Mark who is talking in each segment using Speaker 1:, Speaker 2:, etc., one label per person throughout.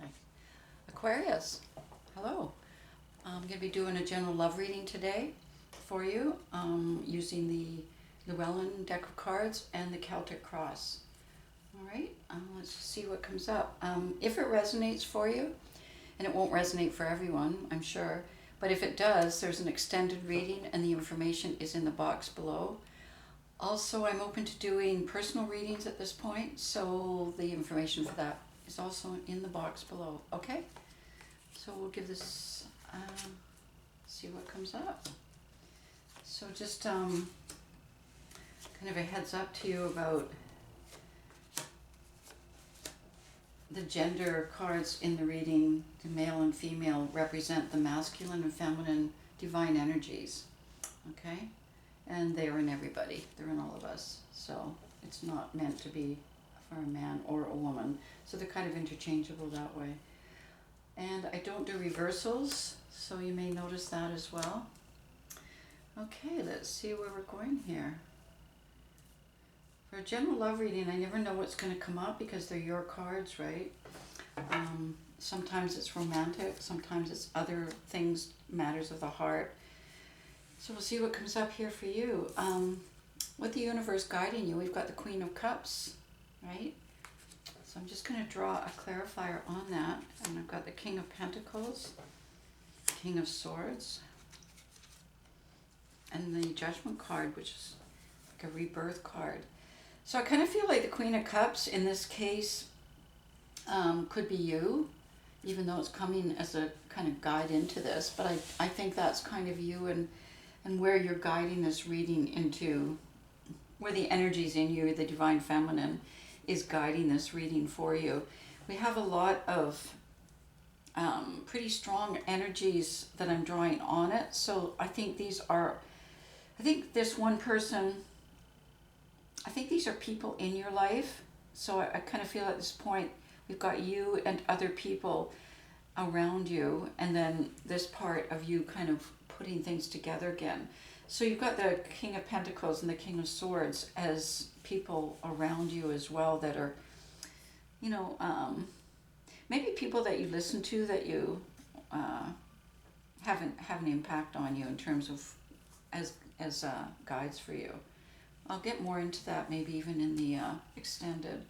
Speaker 1: Hi. Aquarius, hello. I'm going to be doing a general love reading today for you using the Llewellyn deck of cards and the Celtic cross. All right, let's just see what comes up. If it resonates for you, and it won't resonate for everyone, I'm sure, but if it does, there's an extended reading and the information is in the box below. Also, I'm open to doing personal readings at this point, so the information for that is also in the box below. Okay, so we'll give this, see what comes up. So just kind of a heads up to you about the gender cards in the reading. The male and female represent the masculine and feminine divine energies. Okay, and they are in everybody. They're in all of us. So it's not meant to be for a man or a woman. So they're kind of interchangeable that way. And I don't do reversals, so you may notice that as well. Okay, let's see where we're going here. For a general love reading, I never know what's going to come up because they're your cards, right? Sometimes it's romantic, sometimes it's other things, matters of the heart. So we'll see what comes up here for you. With the universe guiding you, we've got the Queen of Cups, right? So I'm just going to draw a clarifier on that. And I've got the King of Pentacles, King of Swords, and the Judgment card, which is like a rebirth card. So I kind of feel like the Queen of Cups in this case could be you, even though it's coming as a kind of guide into this. But I think that's kind of you and where you're guiding this reading into, where the energies in you, the divine feminine, is guiding this reading for you. We have a lot of pretty strong energies that I'm drawing on it. So I think these are, I think this one person, I think these are people in your life. So I kind of feel at this point we've got you and other people around you, and then this part of you kind of putting things together again. So you've got the King of Pentacles and the King of Swords as people around you as well that are, you know, maybe people that you listen to that you have an impact on you in terms of as guides for you. I'll get more into that maybe even in the extended,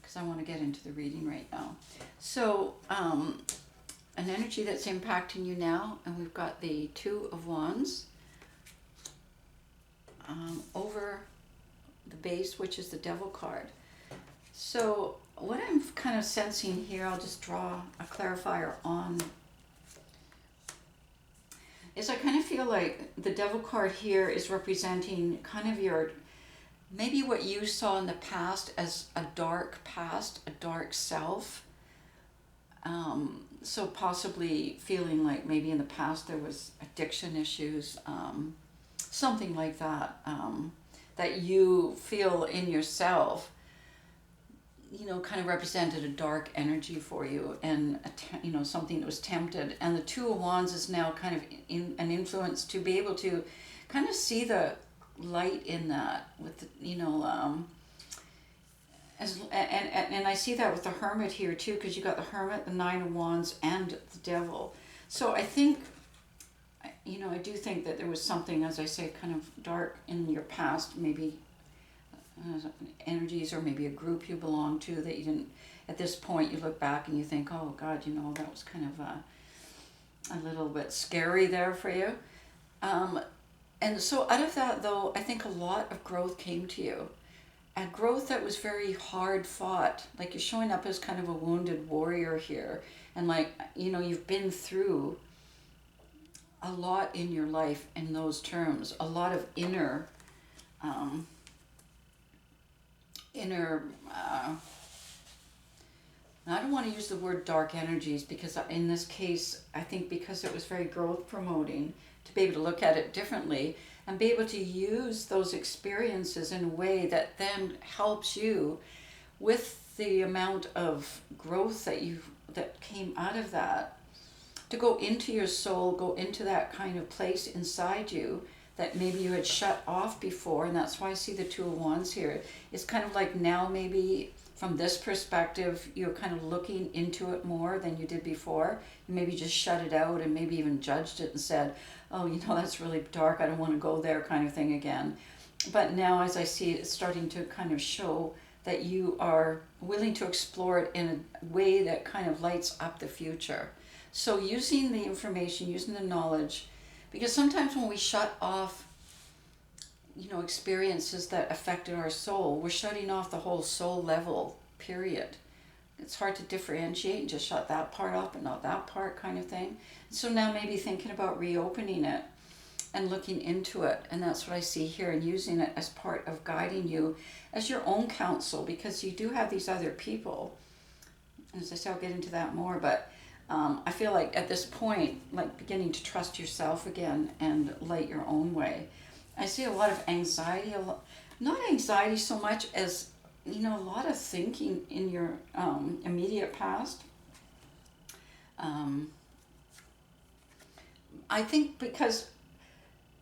Speaker 1: because I want to get into the reading right now. So an energy that's impacting you now, and we've got the Two of Wands over the base, which is the Devil card. So what I'm kind of sensing here, I'll just draw a clarifier on, is I kind of feel like the Devil card here is representing kind of your, maybe what you saw in the past as a dark past, a dark self. So possibly feeling like maybe in the past there was addiction issues, something like that, that you feel in yourself, you know, kind of represented a dark energy for you, and you know, something that was tempted. And the Two of Wands is now kind of an influence to be able to kind of see the light in that, with the, you know, and I see that with the Hermit here too, because you got the Hermit, the Nine of Wands, and the Devil. So I think, you know, I do think that there was something, as I say, kind of dark in your past, maybe energies, or maybe a group you belong to that you didn't, at this point you look back and you think, oh God, you know, that was kind of a little bit scary there for you. And so out of that though, I think a lot of growth came to you. A growth that was very hard fought. Like you're showing up as kind of a wounded warrior here. And like, you know, you've been through a lot in your life in those terms. A lot of inner I don't want to use the word dark energies, because in this case, I think because it was very growth promoting, to be able to look at it differently and be able to use those experiences in a way that then helps you with the amount of growth that came out of that, to go into your soul, go into that kind of place inside you that maybe you had shut off before. And that's why I see the Two of Wands here. It's kind of like now maybe from this perspective, you're kind of looking into it more than you did before. You maybe just shut it out and maybe even judged it and said, oh, you know, that's really dark, I don't want to go there, kind of thing again. But now, as I see it, it's starting to kind of show that you are willing to explore it in a way that kind of lights up the future. So using the information, using the knowledge, because sometimes when we shut off, you know, experiences that affected our soul, we're shutting off the whole soul level, period. It's hard to differentiate and just shut that part off but not that part, kind of thing. So now maybe thinking about reopening it and looking into it, and that's what I see here, and using it as part of guiding you as your own counsel, because you do have these other people. And as I say, I'll get into that more, but I feel like at this point, like beginning to trust yourself again and light your own way. I see a lot of anxiety, not anxiety so much as, you know, a lot of thinking in your immediate past. I think because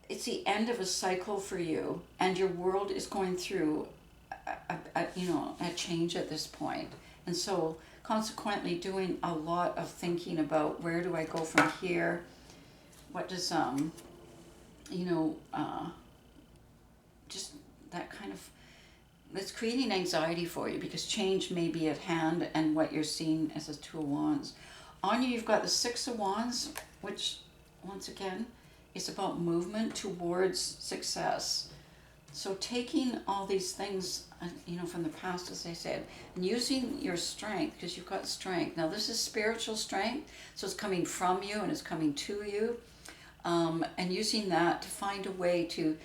Speaker 1: it's the end of a cycle for you, and your world is going through a change at this point. And so consequently doing a lot of thinking about where do I go from here, what does just that kind of, it's creating anxiety for you because change may be at hand, and what you're seeing as a Two of Wands. On you, you've got the Six of Wands, which once again is about movement towards success. So taking all these things, from the past, as I said, and using your strength, because you've got strength. Now this is spiritual strength, so it's coming from you and it's coming to you, and using that to find a way to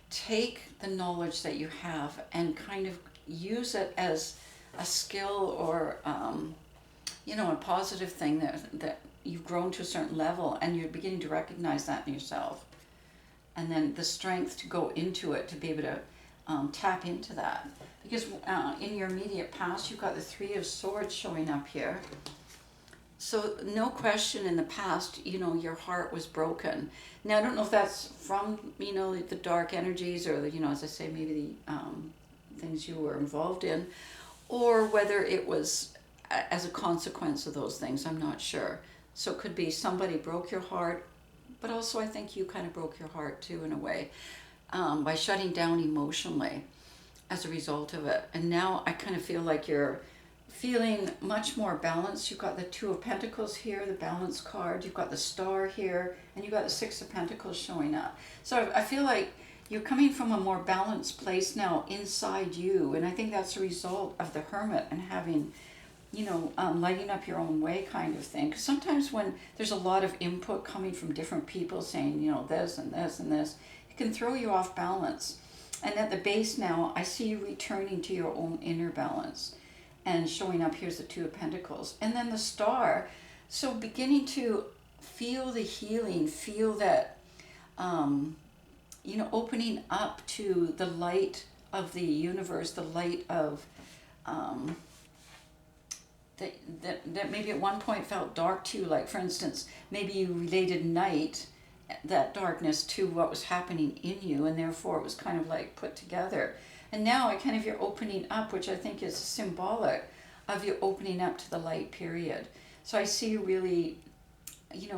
Speaker 1: take the knowledge that you have and kind of use it as a skill or a positive thing that you've grown to a certain level, and you're beginning to recognize that in yourself, and then the strength to go into it, to be able to tap into that, because in your immediate past you've got the Three of Swords showing up here. So no question, in the past, your heart was broken. Now I don't know if that's from the dark energies, or as I say, maybe the things you were involved in, or whether it was as a consequence of those things. I'm not sure. So it could be somebody broke your heart, but also I think you kind of broke your heart too, in a way, by shutting down emotionally as a result of it. And now I kind of feel like you're feeling much more balanced. You've got the Two of Pentacles here, the balance card. You've got the Star here, and you've got the Six of Pentacles showing up. So I feel like you're coming from a more balanced place now inside you. And I think that's a result of the Hermit and having, lighting up your own way, kind of thing. Because sometimes when there's a lot of input coming from different people saying, this and this and this, it can throw you off balance. And at the base now, I see you returning to your own inner balance. And showing up, here's the Two of Pentacles. And then the Star. So beginning to feel the healing, feel that, opening up to the light of the universe, the light of, that maybe at one point felt dark to you. Like, for instance, maybe you related night, that darkness, to what was happening in you, and therefore it was kind of like put together. And now you're opening up, which I think is symbolic of you opening up to the light, period. So I see you really,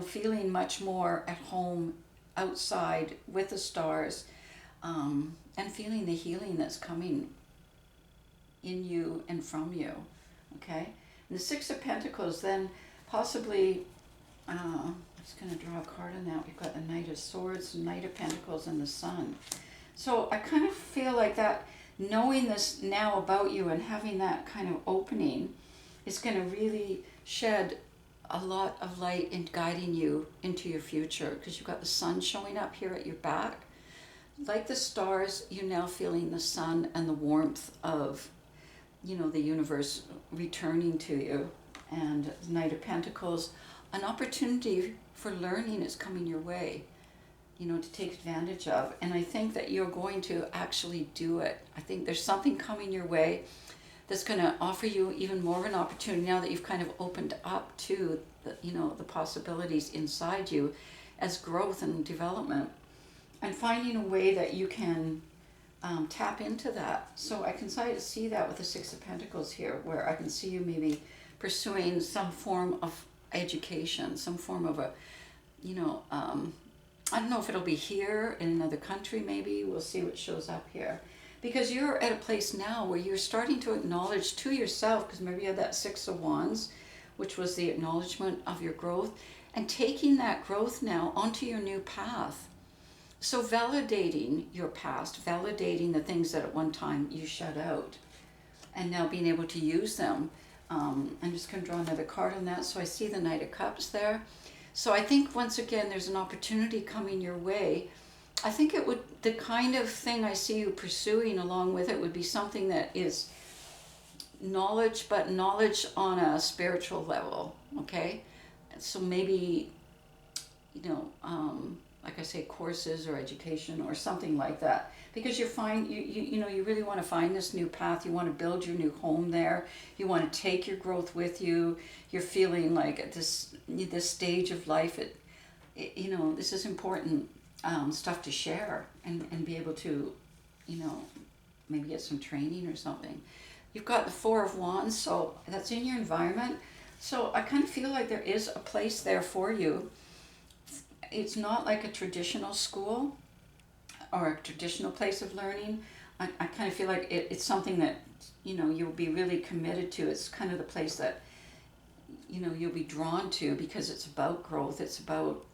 Speaker 1: feeling much more at home outside with the stars, and feeling the healing that's coming in you and from you, okay? And the Six of Pentacles, then possibly, I'm just going to draw a card on that. We've got the Knight of Swords, Knight of Pentacles, and the Sun. So I kind of feel like that, knowing this now about you and having that kind of opening is going to really shed a lot of light in guiding you into your future, because you've got the Sun showing up here at your back. Like the stars, you're now feeling the sun and the warmth of, the universe returning to you. And the Knight of Pentacles, an opportunity for learning is coming your way, to take advantage of. And I think that you're going to actually do it. I think there's something coming your way that's going to offer you even more of an opportunity now that you've kind of opened up to the possibilities inside you as growth and development, and finding a way that you can tap into that. So I can try to see that with the Six of Pentacles here, where I can see you maybe pursuing some form of education, some form of a, you know, I don't know if it'll be here in another country maybe. We'll see what shows up here. Because you're at a place now where you're starting to acknowledge to yourself, because maybe you had that Six of Wands, which was the acknowledgement of your growth, and taking that growth now onto your new path. So validating your past, validating the things that at one time you shut out, and now being able to use them. I'm just going to draw another card on that. So I see the Knight of Cups there. So I think once again there's an opportunity coming your way. I think it would, the kind of thing I see you pursuing along with it would be something that is knowledge, but knowledge on a spiritual level, okay? So maybe, you know, like I say, courses or education or something like that. Because you know, you really want to find this new path. You want to build your new home there. You want to take your growth with you. You're feeling like at this stage of life, you know, this is important stuff to share and be able to, you know, maybe get some training or something. You've got the Four of Wands, so that's in your environment. So I kind of feel like there is a place there for you. It's not like a traditional school or a traditional place of learning. I kind of feel like it's something that, you know, you'll be really committed to. It's kind of the place that, you know, you'll be drawn to because it's about growth. It's about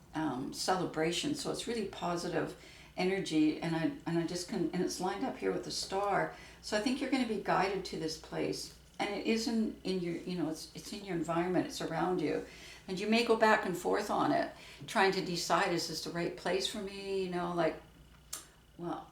Speaker 1: celebration. So it's really positive energy, and I just can, and it's lined up here with the star. So I think you're going to be guided to this place, and it isn't in your, you know, it's in your environment. It's around you, and you may go back and forth on it, trying to decide, is this the right place for me? You know, like, well,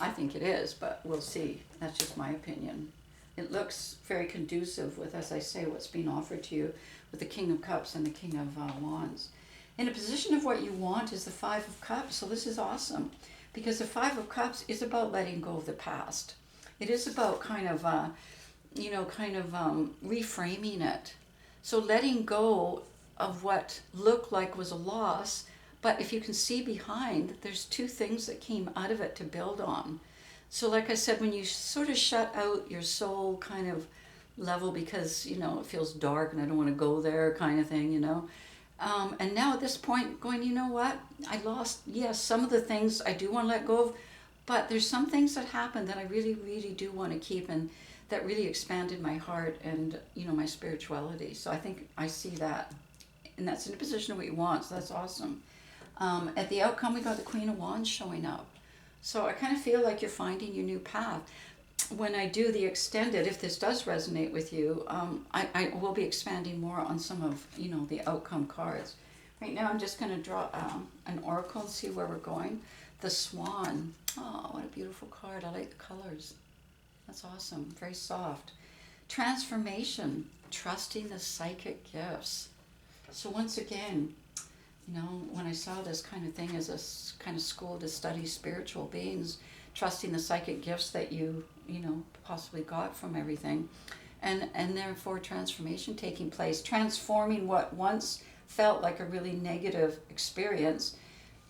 Speaker 1: I think it is, but we'll see. That's just my opinion. It looks very conducive with, as I say, what's being offered to you with the King of Cups and the King of Wands. In a position of what you want is the Five of Cups. So this is awesome, because the Five of Cups is about letting go of the past. It is about kind of, you know, reframing it. So letting go of what looked like was a loss, but if you can see behind, there's two things that came out of it to build on. So like I said, when you sort of shut out your soul kind of level because, you know, it feels dark and I don't want to go there kind of thing, you know. And now at this point going, you know what, I lost, yes, some of the things I do want to let go of, but there's some things that happened that I really, really do want to keep, and that really expanded my heart and, you know, my spirituality. So I think I see that, and that's in a position of what you want, so that's awesome. At the outcome, we got the Queen of Wands showing up. So I kind of feel like you're finding your new path. When I do the extended, if this does resonate with you, I will be expanding more on some of, you know, the outcome cards. Right now I'm just going to draw an oracle and see where we're going. The Swan. Oh, what a beautiful card. I like the colors. That's awesome. Very soft. Transformation. Trusting the psychic gifts. So once again, you know, when I saw this kind of thing as a kind of school to study spiritual beings, trusting the psychic gifts that you know, possibly got from everything, and therefore transformation taking place, transforming what once felt like a really negative experience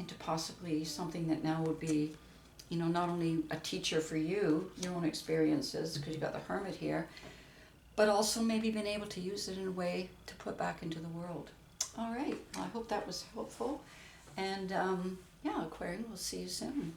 Speaker 1: into possibly something that now would be, you know, not only a teacher for you, your own experiences, because you got the Hermit here, but also maybe being able to use it in a way to put back into the world. All right, well, I hope that was helpful, and yeah, Aquarian, we'll see you soon.